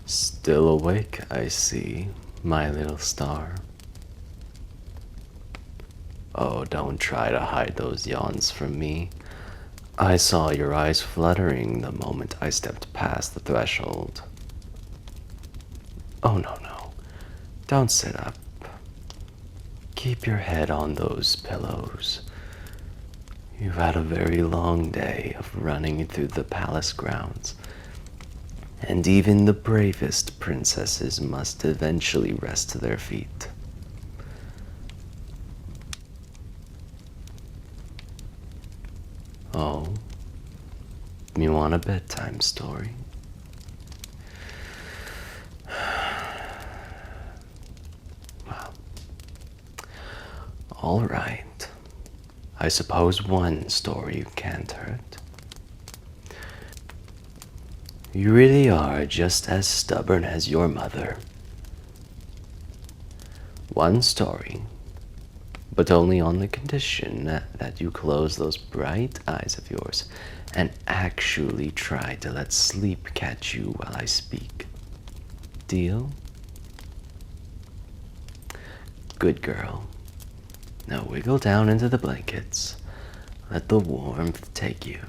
Still awake, I see, my little star. Oh, don't try to hide those yawns from me. I saw your eyes fluttering the moment I stepped past the threshold. Oh, no, no. Don't sit up. Keep your head on those pillows. You've had a very long day of running through the palace grounds, and even the bravest princesses must eventually rest to their feet. Oh, you want a bedtime story? Well, all right. I suppose one story can't hurt. You really are just as stubborn as your mother. One story, but only on the condition that you close those bright eyes of yours and actually try to let sleep catch you while I speak. Deal? Good girl. Now wiggle down into the blankets. Let the warmth take you.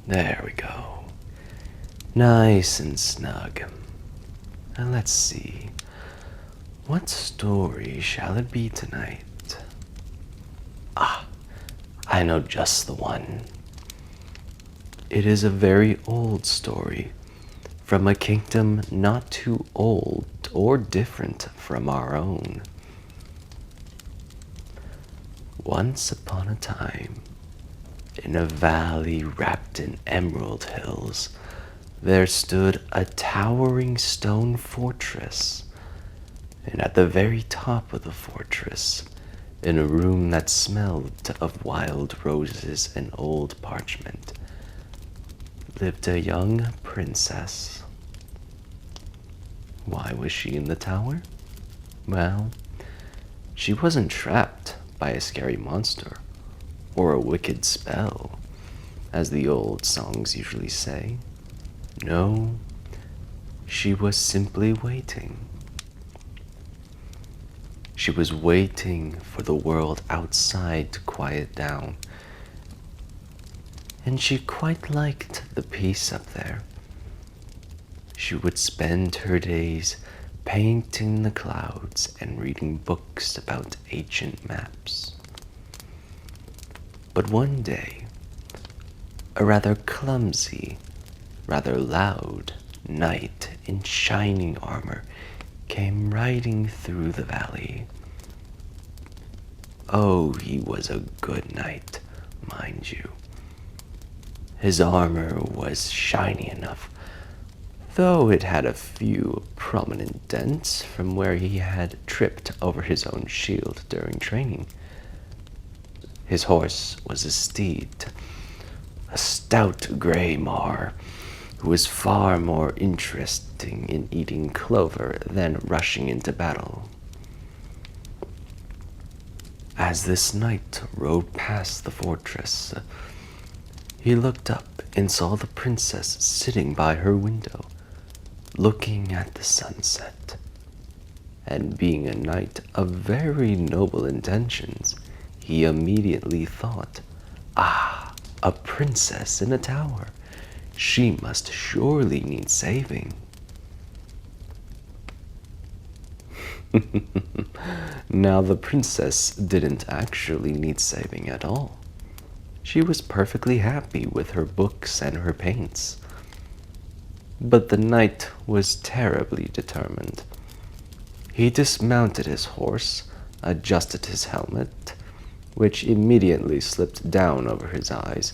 There we go. Nice and snug. And let's see. What story shall it be tonight? Ah, I know just the one. It is a very old story from a kingdom not too old or different from our own. Once upon a time, in a valley wrapped in emerald hills, there stood a towering stone fortress. And at the very top of the fortress, in a room that smelled of wild roses and old parchment, lived a young princess. Why was she in the tower? Well, she wasn't trapped by a scary monster or a wicked spell, as the old songs usually say. No, she was simply waiting. She was waiting for the world outside to quiet down, and she quite liked the peace up there. She would spend her days painting the clouds and reading books about ancient maps. But one day, a rather clumsy, rather loud knight in shining armor came riding through the valley. Oh, he was a good knight, mind you. His armor was shiny enough, though it had a few prominent dents from where he had tripped over his own shield during training. His horse was a steed, a stout gray mar, who was far more interesting in eating clover than rushing into battle. As this knight rode past the fortress, he looked up and saw the princess sitting by her window, looking at the sunset. And being a knight of very noble intentions, he immediately thought, ah, a princess in a tower. She must surely need saving. Now the princess didn't actually need saving at all. She was perfectly happy with her books and her paints. But the knight was terribly determined. He dismounted his horse, adjusted his helmet, which immediately slipped down over his eyes,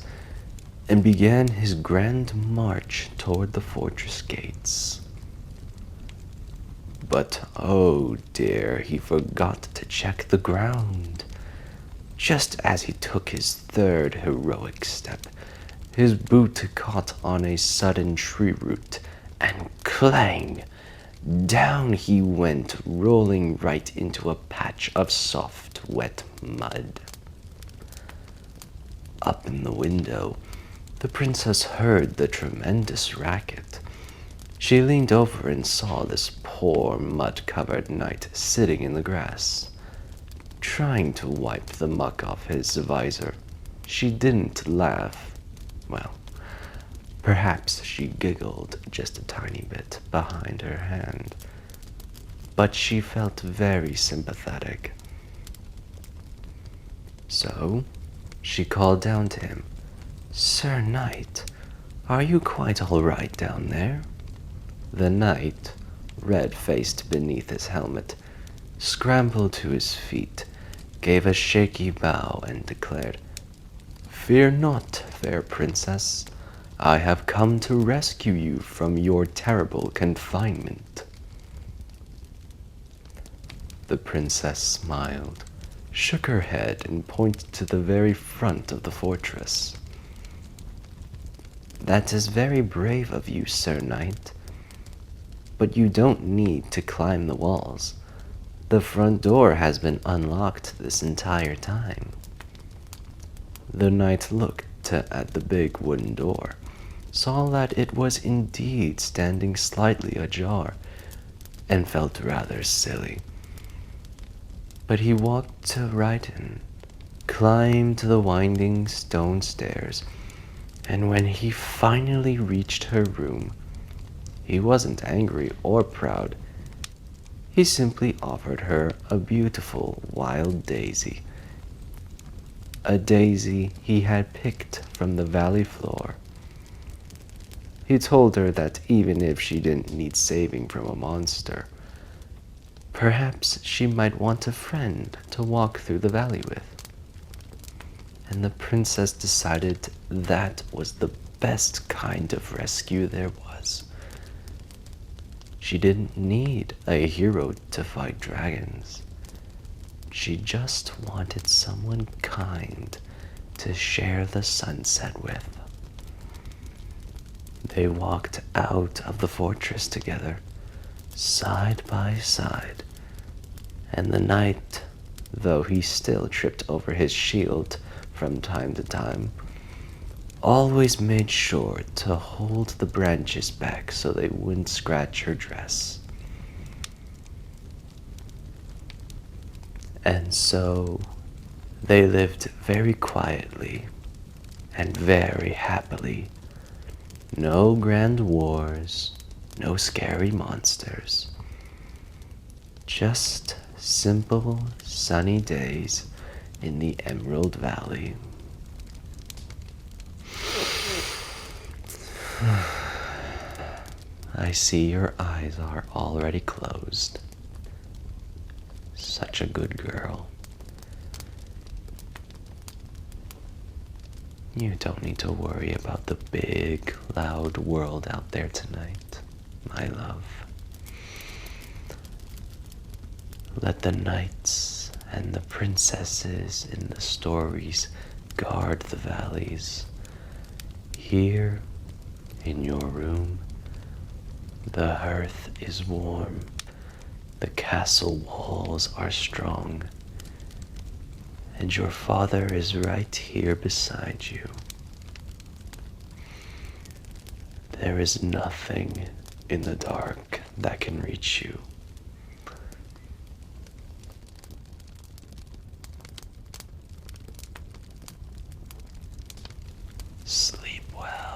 and began his grand march toward the fortress gates. But oh dear, he forgot to check the ground. Just as he took his third heroic step, his boot caught on a sudden tree root, and clang! Down he went, rolling right into a patch of soft, wet mud. up in the window, the princess heard the tremendous racket. She leaned over and saw this poor mud-covered knight sitting in the grass, trying to wipe the muck off his visor. She didn't laugh. Well, perhaps she giggled just a tiny bit behind her hand, but she felt very sympathetic. So, she called down to him, "Sir Knight, are you quite all right down there?" The knight, red-faced beneath his helmet, scrambled to his feet, gave a shaky bow, and declared, "Fear not, fair princess. I have come to rescue you from your terrible confinement." The princess smiled, shook her head, and pointed to the very front of the fortress. "That is very brave of you, Sir Knight. But you don't need to climb the walls. The front door has been unlocked this entire time." The knight looked at the big wooden door, saw that it was indeed standing slightly ajar, and felt rather silly. But he walked right in, climbed the winding stone stairs, and when he finally reached her room, he wasn't angry or proud. He simply offered her a beautiful wild daisy, a daisy he had picked from the valley floor. He told her that even if she didn't need saving from a monster, perhaps she might want a friend to walk through the valley with. And the princess decided that was the best kind of rescue there was. She didn't need a hero to fight dragons. She just wanted someone kind to share the sunset with. They walked out of the fortress together, side by side, and the knight, though he still tripped over his shield from time to time, always made sure to hold the branches back so they wouldn't scratch her dress. And so they lived very quietly and very happily. No grand wars, no scary monsters. Just simple, sunny days in the Emerald Valley. I see your eyes are already closed. Such a good girl. You don't need to worry about the big, loud world out there tonight, my love. Let the knights and the princesses in the stories guard the valleys. Here, in your room, the hearth is warm, the castle walls are strong, and your father is right here beside you. There is nothing in the dark that can reach you. Sleep well.